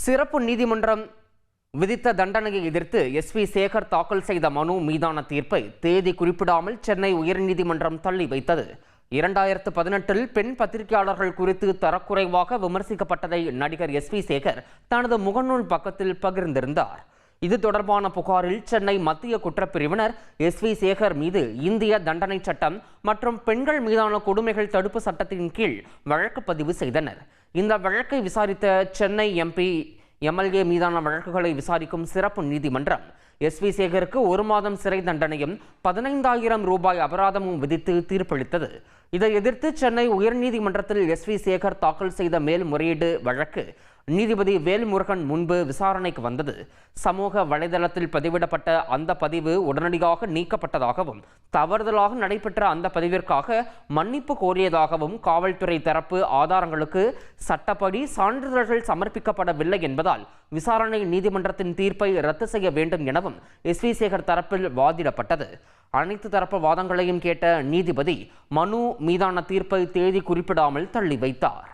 சிறப்பு நீதிமன்றம் விதித்த தண்டனையை எதிர்த்து எஸ்வி சேகர் தாக்கல் செய்த மனு மீதான தீர்ப்பை தேதி குறிப்பிடாமல் சென்னை உயர்நீதிமன்றம் தள்ளி வைத்தது. 2018இல் பெண் பத்திரிகையாளர்கள் குறித்து தரக்குறைவாக விமர்சிக்கப்பட்டதை நடிகர் எஸ்வி சேகர் தனது முகநூல் பக்கத்தில் பகிர்ந்திருந்தார். இது தொடர்பான புகாரில் சென்னை மத்திய குற்றப்பிரிவினர் எஸ்வி சேகர் மீது இந்திய தண்டனை சட்டம் மற்றும் பெண்கள் மீதான கொடுமைகள் தடுப்பு சட்டத்தின் கீழ் வழக்கு பதிவு செய்தனர். இந்த வழக்கை விசாரித்த சென்னை எம்பி எம்எல்ஏ மீதான வழக்குகளை விசாரிக்கும் சிறப்பு நீதிமன்றம் எஸ்வி சேகருக்கு 1 மாதம் சிறை தண்டனையும் 15,000 ரூபாய் அபராதமும் விதித்து தீர்ப்பளித்தது. இதை எதிர்த்து சென்னை உயர்நீதிமன்றத்தில் எஸ்வி சேகர் தாக்கல் செய்த மேல்முறையீடு வழக்கு நீதிபதி வேல்முருகன் முன்பு விசாரணைக்கு வந்தது. சமூக வலைதளத்தில் பதிவிடப்பட்ட அந்த பதிவு உடனடியாக நீக்கப்பட்டதாகவும் தவறுதலாக நடைபெற்ற அந்த பதிவிற்காக மன்னிப்பு கோரியதாகவும் காவல்துறை தரப்பு ஆதாரங்களுக்கு சட்டப்படி சான்றிதழ்கள் சமர்ப்பிக்கப்படவில்லை என்பதால் விசாரணை நீதிமன்றத்தின் தீர்ப்பை ரத்து செய்ய வேண்டும் எனவும் எஸ்வி சேகர் தரப்பில் வாதிடப்பட்டது. அனைத்து தரப்பு வாதங்களையும் கேட்ட நீதிபதி மனு மீதான தீர்ப்பை தேதி குறிப்பிடாமல் தள்ளி வைத்தார்.